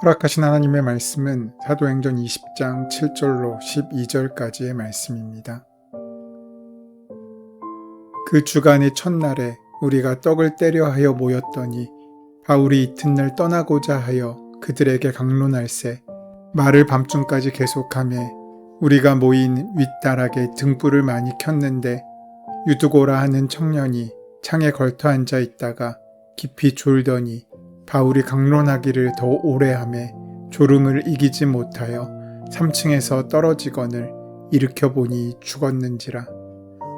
허락하신 하나님의 말씀은 사도행전 20장 7절로 12절까지의 말씀입니다. 그 주간의 첫날에 우리가 떡을 떼려 하여 모였더니 바울이 이튿날 떠나고자 하여 그들에게 강론할세 말을 밤중까지 계속하매 우리가 모인 윗다락에 등불을 많이 켰는데 유두고라 하는 청년이 창에 걸터 앉아 있다가 깊이 졸더니 바울이 강론하기를 더 오래 하매 졸음을 이기지 못하여 3층에서 떨어지거늘 일으켜 보니 죽었는지라.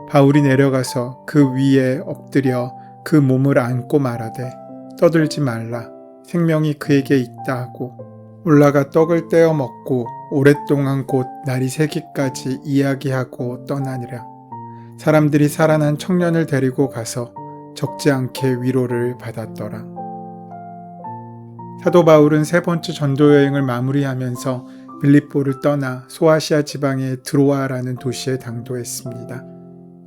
바울이 내려가서 그 위에 엎드려 그 몸을 안고 말하되 떠들지 말라 생명이 그에게 있다 하고 올라가 떡을 떼어 먹고 오랫동안 곧 날이 새기까지 이야기하고 떠나니라. 사람들이 살아난 청년을 데리고 가서 적지 않게 위로를 받았더라. 사도 바울은 세 번째 전도 여행을 마무리하면서 빌립보를 떠나 소아시아 지방의 드로아라는 도시에 당도했습니다.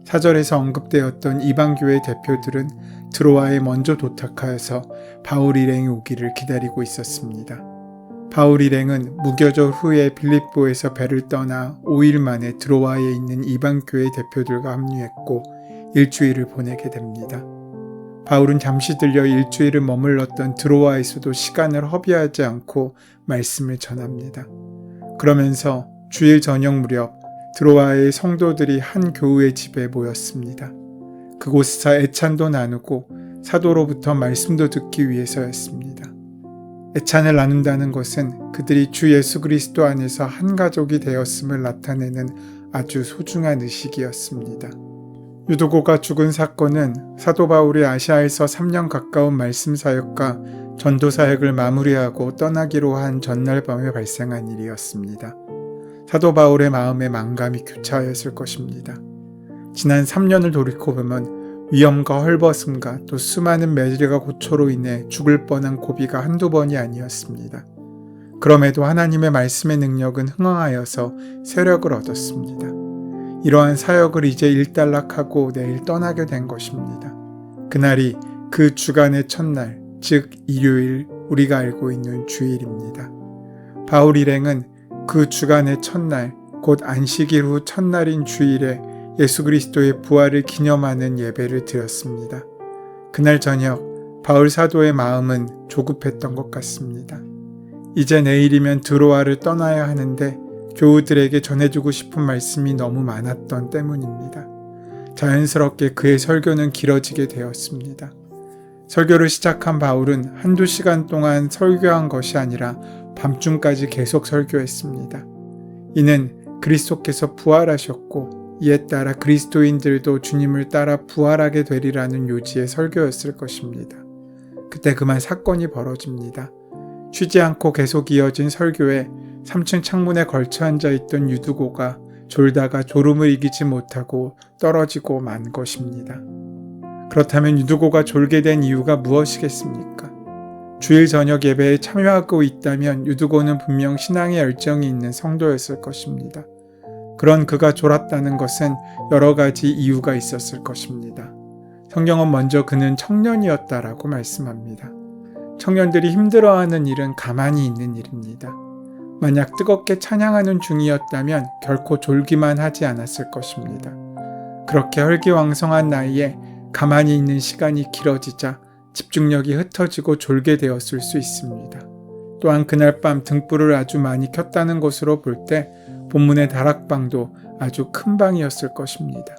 사절에서 언급되었던 이방교회 대표들은 드로아에 먼저 도착하여서 바울 일행이 오기를 기다리고 있었습니다. 바울 일행은 무교절 후에 빌립보에서 배를 떠나 5일 만에 드로아에 있는 이방교회 대표들과 합류했고 일주일을 보내게 됩니다. 바울은 잠시 들려 일주일을 머물렀던 드로아에서도 시간을 허비하지 않고 말씀을 전합니다. 그러면서 주일 저녁 무렵 드로아의 성도들이 한 교우의 집에 모였습니다. 그곳에서 애찬도 나누고 사도로부터 말씀도 듣기 위해서였습니다. 애찬을 나눈다는 것은 그들이 주 예수 그리스도 안에서 한 가족이 되었음을 나타내는 아주 소중한 의식이었습니다. 유두고가 죽은 사건은 사도 바울이 아시아에서 3년 가까운 말씀 사역과 전도 사역을 마무리하고 떠나기로 한 전날 밤에 발생한 일이었습니다. 사도 바울의 마음에 만감이 교차하였을 것입니다. 지난 3년을 돌이켜보면 위험과 헐벗음과 또 수많은 매질과 고초로 인해 죽을 뻔한 고비가 한두 번이 아니었습니다. 그럼에도 하나님의 말씀의 능력은 흥황하여서 세력을 얻었습니다. 이러한 사역을 이제 일단락하고 내일 떠나게 된 것입니다. 그날이 그 주간의 첫날, 즉 일요일, 우리가 알고 있는 주일입니다. 바울 일행은 그 주간의 첫날, 곧 안식일 후 첫날인 주일에 예수 그리스도의 부활을 기념하는 예배를 드렸습니다. 그날 저녁 바울 사도의 마음은 조급했던 것 같습니다. 이제 내일이면 드로아를 떠나야 하는데 교우들에게 전해주고 싶은 말씀이 너무 많았던 때문입니다. 자연스럽게 그의 설교는 길어지게 되었습니다. 설교를 시작한 바울은 한두 시간 동안 설교한 것이 아니라 밤중까지 계속 설교했습니다. 이는 그리스도께서 부활하셨고 이에 따라 그리스도인들도 주님을 따라 부활하게 되리라는 요지의 설교였을 것입니다. 그때 그만 사건이 벌어집니다. 쉬지 않고 계속 이어진 설교에 3층 창문에 걸쳐 앉아있던 유두고가 졸다가 졸음을 이기지 못하고 떨어지고 만 것입니다. 그렇다면 유두고가 졸게 된 이유가 무엇이겠습니까? 주일 저녁 예배에 참여하고 있다면 유두고는 분명 신앙의 열정이 있는 성도였을 것입니다. 그런 그가 졸았다는 것은 여러 가지 이유가 있었을 것입니다. 성경은 먼저 그는 청년이었다라고 말씀합니다. 청년들이 힘들어하는 일은 가만히 있는 일입니다. 만약 뜨겁게 찬양하는 중이었다면 결코 졸기만 하지 않았을 것입니다. 그렇게 혈기왕성한 나이에 가만히 있는 시간이 길어지자 집중력이 흩어지고 졸게 되었을 수 있습니다. 또한 그날 밤 등불을 아주 많이 켰다는 것으로 볼 때 본문의 다락방도 아주 큰 방이었을 것입니다.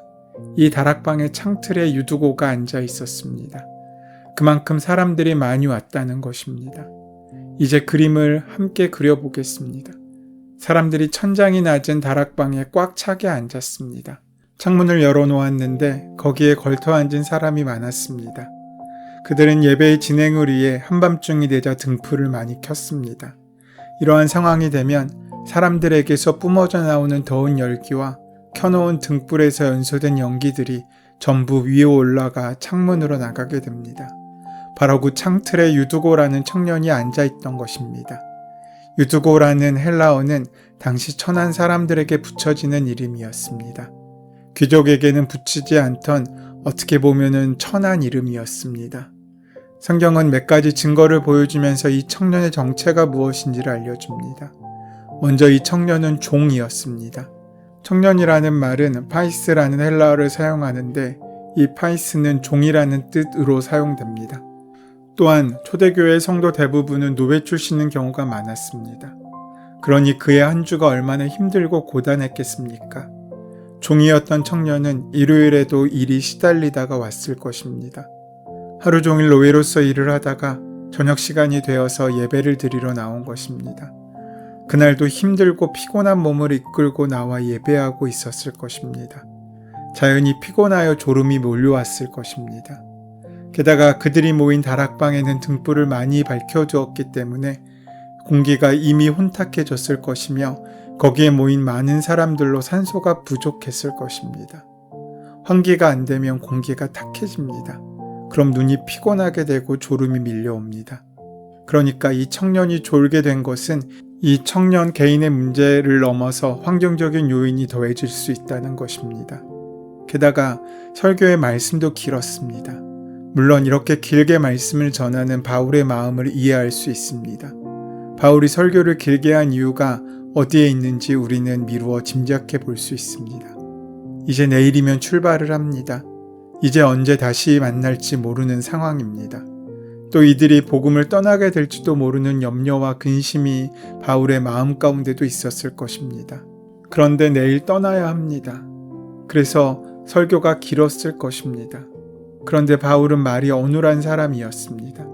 이 다락방의 창틀에 유두고가 앉아 있었습니다. 그만큼 사람들이 많이 왔다는 것입니다. 이제 그림을 함께 그려보겠습니다. 사람들이 천장이 낮은 다락방에 꽉 차게 앉았습니다. 창문을 열어놓았는데 거기에 걸터 앉은 사람이 많았습니다. 그들은 예배의 진행을 위해 한밤중이 되자 등불을 많이 켰습니다. 이러한 상황이 되면 사람들에게서 뿜어져 나오는 더운 열기와 켜놓은 등불에서 연소된 연기들이 전부 위에 올라가 창문으로 나가게 됩니다. 바로 그 창틀에 유두고라는 청년이 앉아있던 것입니다. 유두고라는 헬라어는 당시 천한 사람들에게 붙여지는 이름이었습니다. 귀족에게는 붙이지 않던 어떻게 보면은 천한 이름이었습니다. 성경은 몇 가지 증거를 보여주면서 이 청년의 정체가 무엇인지를 알려줍니다. 먼저 이 청년은 종이었습니다. 청년이라는 말은 파이스라는 헬라어를 사용하는데 이 파이스는 종이라는 뜻으로 사용됩니다. 또한 초대교회 성도 대부분은 노예 출신인 경우가 많았습니다. 그러니 그의 한 주가 얼마나 힘들고 고단했겠습니까? 종이었던 청년은 일요일에도 일이 시달리다가 왔을 것입니다. 하루 종일 노예로서 일을 하다가 저녁 시간이 되어서 예배를 드리러 나온 것입니다. 그날도 힘들고 피곤한 몸을 이끌고 나와 예배하고 있었을 것입니다. 자연히 피곤하여 졸음이 몰려왔을 것입니다. 게다가 그들이 모인 다락방에는 등불을 많이 밝혀주었기 때문에 공기가 이미 혼탁해졌을 것이며 거기에 모인 많은 사람들로 산소가 부족했을 것입니다. 환기가 안 되면 공기가 탁해집니다. 그럼 눈이 피곤하게 되고 졸음이 밀려옵니다. 그러니까 이 청년이 졸게 된 것은 이 청년 개인의 문제를 넘어서 환경적인 요인이 더해질 수 있다는 것입니다. 게다가 설교의 말씀도 길었습니다. 물론 이렇게 길게 말씀을 전하는 바울의 마음을 이해할 수 있습니다. 바울이 설교를 길게 한 이유가 어디에 있는지 우리는 미루어 짐작해 볼 수 있습니다. 이제 내일이면 출발을 합니다. 이제 언제 다시 만날지 모르는 상황입니다. 또 이들이 복음을 떠나게 될지도 모르는 염려와 근심이 바울의 마음 가운데도 있었을 것입니다. 그런데 내일 떠나야 합니다. 그래서 설교가 길었을 것입니다. 그런데 바울은 말이 어눌한 사람이었습니다.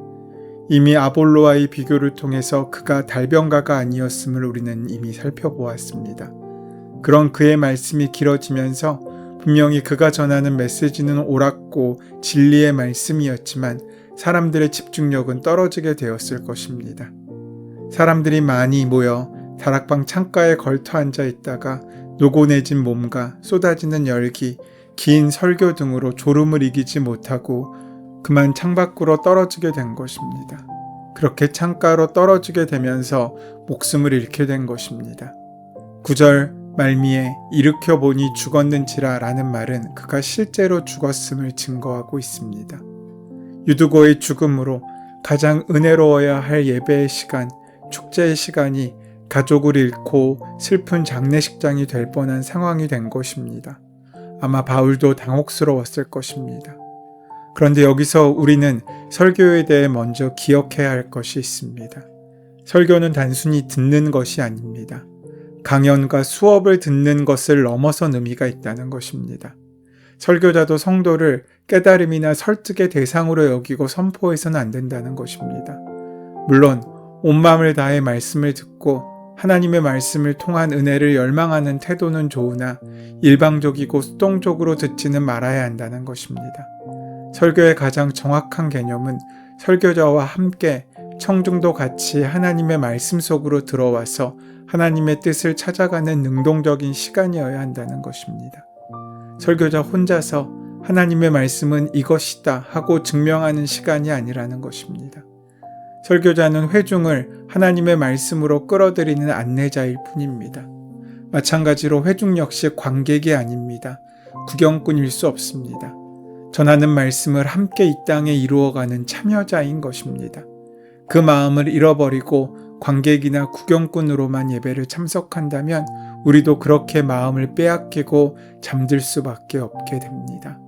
이미 아볼로와의 비교를 통해서 그가 달변가가 아니었음을 우리는 이미 살펴보았습니다. 그런 그의 말씀이 길어지면서 분명히 그가 전하는 메시지는 옳았고 진리의 말씀이었지만 사람들의 집중력은 떨어지게 되었을 것입니다. 사람들이 많이 모여 다락방 창가에 걸터 앉아 있다가 노곤해진 몸과 쏟아지는 열기, 긴 설교 등으로 졸음을 이기지 못하고 그만 창밖으로 떨어지게 된 것입니다. 그렇게 창가로 떨어지게 되면서 목숨을 잃게 된 것입니다. 9절 말미에 일으켜 보니 죽었는지라 라는 말은 그가 실제로 죽었음을 증거하고 있습니다. 유두고의 죽음으로 가장 은혜로워야 할 예배의 시간, 축제의 시간이 가족을 잃고 슬픈 장례식장이 될 뻔한 상황이 된 것입니다. 아마 바울도 당혹스러웠을 것입니다. 그런데 여기서 우리는 설교에 대해 먼저 기억해야 할 것이 있습니다. 설교는 단순히 듣는 것이 아닙니다. 강연과 수업을 듣는 것을 넘어선 의미가 있다는 것입니다. 설교자도 성도를 깨달음이나 설득의 대상으로 여기고 선포해서는 안 된다는 것입니다. 물론 온 마음을 다해 말씀을 듣고 하나님의 말씀을 통한 은혜를 열망하는 태도는 좋으나 일방적이고 수동적으로 듣지는 말아야 한다는 것입니다. 설교의 가장 정확한 개념은 설교자와 함께 청중도 같이 하나님의 말씀 속으로 들어와서 하나님의 뜻을 찾아가는 능동적인 시간이어야 한다는 것입니다. 설교자 혼자서 하나님의 말씀은 이것이다 하고 증명하는 시간이 아니라는 것입니다. 설교자는 회중을 하나님의 말씀으로 끌어들이는 안내자일 뿐입니다. 마찬가지로 회중 역시 관객이 아닙니다. 구경꾼일 수 없습니다. 전하는 말씀을 함께 이 땅에 이루어가는 참여자인 것입니다. 그 마음을 잃어버리고 관객이나 구경꾼으로만 예배를 참석한다면 우리도 그렇게 마음을 빼앗기고 잠들 수밖에 없게 됩니다.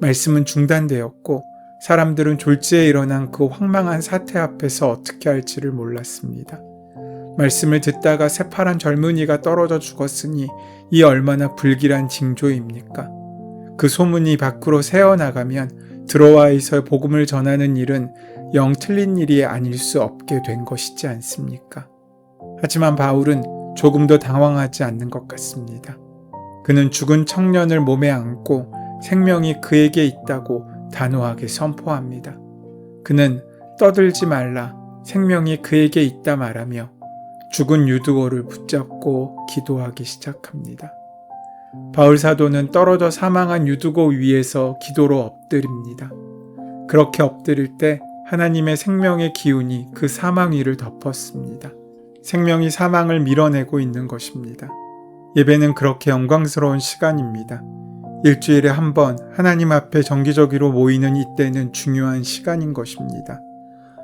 말씀은 중단되었고 사람들은 졸지에 일어난 그 황망한 사태 앞에서 어떻게 할지를 몰랐습니다. 말씀을 듣다가 새파란 젊은이가 떨어져 죽었으니 이 얼마나 불길한 징조입니까? 그 소문이 밖으로 새어나가면 들어와서 복음을 전하는 일은 영 틀린 일이 아닐 수 없게 된 것이지 않습니까? 하지만 바울은 조금도 당황하지 않는 것 같습니다. 그는 죽은 청년을 몸에 안고 생명이 그에게 있다고 단호하게 선포합니다. 그는 떠들지 말라, 생명이 그에게 있다 말하며 죽은 유두고를 붙잡고 기도하기 시작합니다. 바울 사도는 떨어져 사망한 유두고 위에서 기도로 엎드립니다. 그렇게 엎드릴 때 하나님의 생명의 기운이 그 사망 위를 덮었습니다. 생명이 사망을 밀어내고 있는 것입니다. 예배는 그렇게 영광스러운 시간입니다. 일주일에 한 번 하나님 앞에 정기적으로 모이는 이때는 중요한 시간인 것입니다.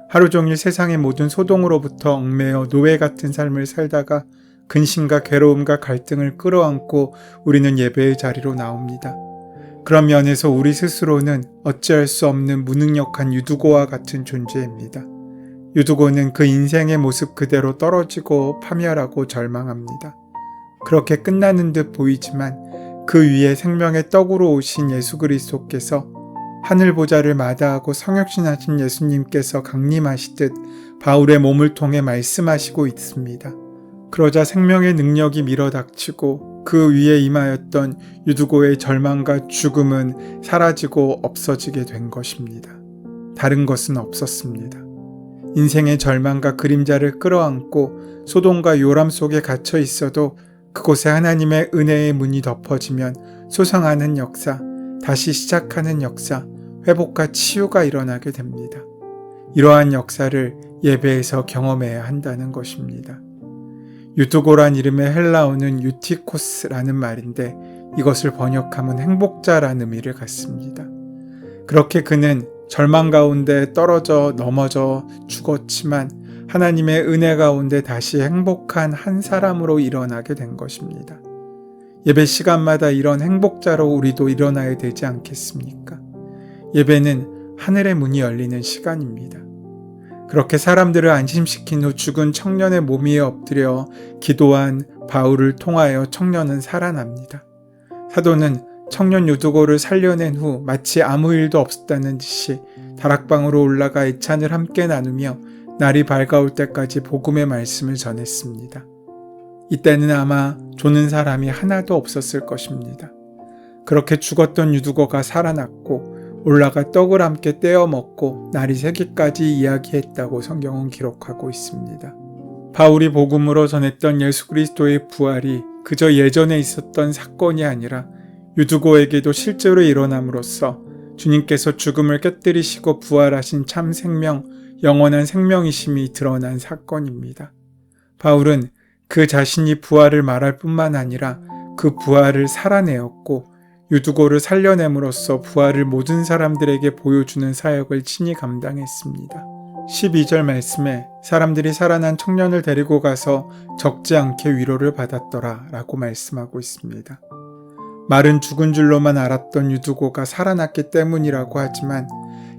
하루 종일 세상의 모든 소동으로부터 얽매여 노예 같은 삶을 살다가 근심과 괴로움과 갈등을 끌어안고 우리는 예배의 자리로 나옵니다. 그런 면에서 우리 스스로는 어찌할 수 없는 무능력한 유두고와 같은 존재입니다. 유두고는 그 인생의 모습 그대로 떨어지고 파멸하고 절망합니다. 그렇게 끝나는 듯 보이지만 그 위에 생명의 떡으로 오신 예수 그리스도께서 하늘 보좌를 마다하고 성육신하신 예수님께서 강림하시듯 바울의 몸을 통해 말씀하시고 있습니다. 그러자 생명의 능력이 밀어닥치고 그 위에 임하였던 유두고의 절망과 죽음은 사라지고 없어지게 된 것입니다. 다른 것은 없었습니다. 인생의 절망과 그림자를 끌어안고 소돔과 요람 속에 갇혀 있어도 그곳에 하나님의 은혜의 문이 덮어지면 소생하는 역사, 다시 시작하는 역사, 회복과 치유가 일어나게 됩니다. 이러한 역사를 예배에서 경험해야 한다는 것입니다. 유두고란 이름의 헬라어는 유티코스라는 말인데 이것을 번역하면 행복자라는 의미를 갖습니다. 그렇게 그는 절망 가운데 떨어져 넘어져 죽었지만 하나님의 은혜 가운데 다시 행복한 한 사람으로 일어나게 된 것입니다. 예배 시간마다 이런 행복자로 우리도 일어나야 되지 않겠습니까? 예배는 하늘의 문이 열리는 시간입니다. 그렇게 사람들을 안심시킨 후 죽은 청년의 몸 위에 엎드려 기도한 바울을 통하여 청년은 살아납니다. 사도는 청년 유두고를 살려낸 후 마치 아무 일도 없었다는 듯이 다락방으로 올라가 애찬을 함께 나누며 날이 밝아올 때까지 복음의 말씀을 전했습니다. 이때는 아마 조는 사람이 하나도 없었을 것입니다. 그렇게 죽었던 유두고가 살아났고 올라가 떡을 함께 떼어 먹고 날이 새기까지 이야기했다고 성경은 기록하고 있습니다. 바울이 복음으로 전했던 예수 그리스도의 부활이 그저 예전에 있었던 사건이 아니라 유두고에게도 실제로 일어남으로써 주님께서 죽음을 깨뜨리시고 부활하신 참 생명, 영원한 생명이심이 드러난 사건입니다. 바울은 그 자신이 부활을 말할 뿐만 아니라 그 부활을 살아내었고 유두고를 살려냄으로써 부활을 모든 사람들에게 보여주는 사역을 친히 감당했습니다. 12절 말씀에 사람들이 살아난 청년을 데리고 가서 적지 않게 위로를 받았더라 라고 말씀하고 있습니다. 말은 죽은 줄로만 알았던 유두고가 살아났기 때문이라고 하지만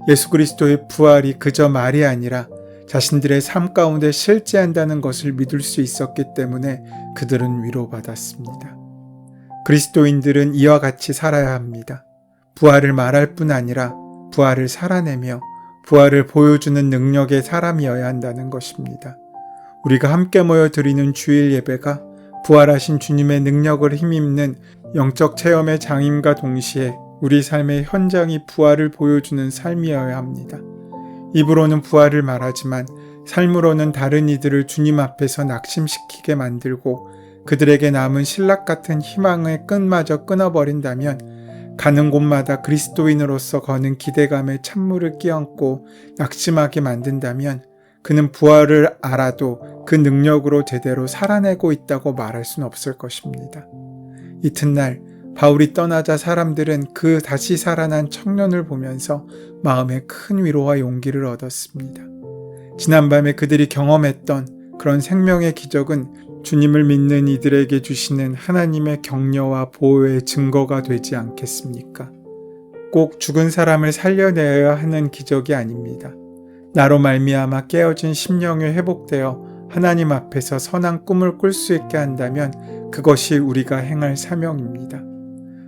예수 그리스도의 부활이 그저 말이 아니라 자신들의 삶 가운데 실제한다는 것을 믿을 수 있었기 때문에 그들은 위로받았습니다. 그리스도인들은 이와 같이 살아야 합니다. 부활을 말할 뿐 아니라 부활을 살아내며 부활을 보여주는 능력의 사람이어야 한다는 것입니다. 우리가 함께 모여 드리는 주일 예배가 부활하신 주님의 능력을 힘입는 영적 체험의 장임과 동시에 우리 삶의 현장이 부활을 보여주는 삶이어야 합니다. 입으로는 부활을 말하지만 삶으로는 다른 이들을 주님 앞에서 낙심시키게 만들고 그들에게 남은 신락 같은 희망의 끈마저 끊어버린다면 가는 곳마다 그리스도인으로서 거는 기대감에 찬물을 끼얹고 낙심하게 만든다면 그는 부활을 알아도 그 능력으로 제대로 살아내고 있다고 말할 수는 없을 것입니다. 이튿날 바울이 떠나자 사람들은 그 다시 살아난 청년을 보면서 마음에 큰 위로와 용기를 얻었습니다. 지난밤에 그들이 경험했던 그런 생명의 기적은 주님을 믿는 이들에게 주시는 하나님의 격려와 보호의 증거가 되지 않겠습니까? 꼭 죽은 사람을 살려내어야 하는 기적이 아닙니다. 나로 말미암아 깨어진 심령이 회복되어 하나님 앞에서 선한 꿈을 꿀 수 있게 한다면 그것이 우리가 행할 사명입니다.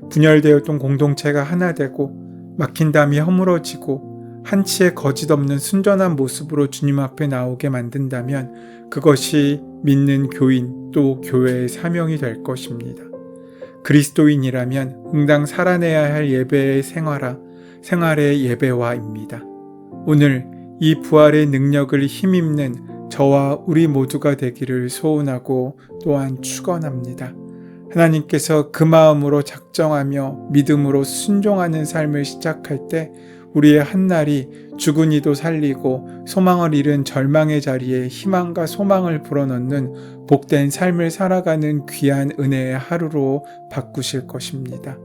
분열되었던 공동체가 하나 되고 막힌 담이 허물어지고 한치의 거짓 없는 순전한 모습으로 주님 앞에 나오게 만든다면 그것이 믿는 교인 또 교회의 사명이 될 것입니다. 그리스도인이라면 응당 살아내야 할 예배의 생활의 예배화입니다. 오늘 이 부활의 능력을 힘입는 저와 우리 모두가 되기를 소원하고 또한 축원합니다. 하나님께서 그 마음으로 작정하며 믿음으로 순종하는 삶을 시작할 때 우리의 한날이 죽은 이도 살리고 소망을 잃은 절망의 자리에 희망과 소망을 불어넣는 복된 삶을 살아가는 귀한 은혜의 하루로 바꾸실 것입니다.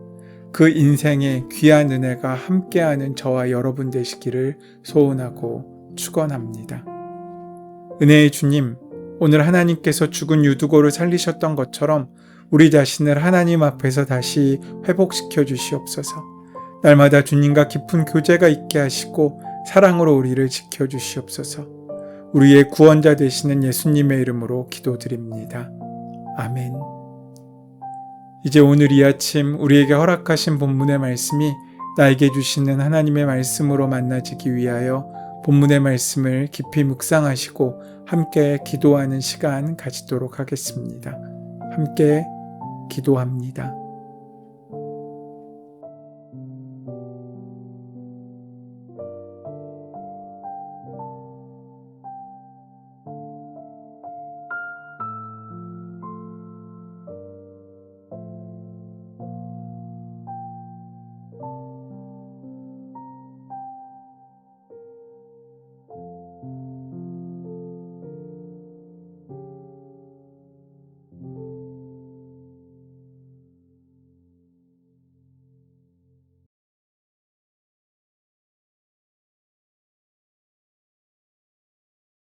그 인생의 귀한 은혜가 함께하는 저와 여러분 되시기를 소원하고 축원합니다. 은혜의 주님, 오늘 하나님께서 죽은 유두고를 살리셨던 것처럼 우리 자신을 하나님 앞에서 다시 회복시켜 주시옵소서. 날마다 주님과 깊은 교제가 있게 하시고 사랑으로 우리를 지켜 주시옵소서. 우리의 구원자 되시는 예수님의 이름으로 기도드립니다. 아멘. 이제 오늘 이 아침 우리에게 허락하신 본문의 말씀이 나에게 주시는 하나님의 말씀으로 만나지기 위하여 본문의 말씀을 깊이 묵상하시고 함께 기도하는 시간 가지도록 하겠습니다. 함께 기도합니다.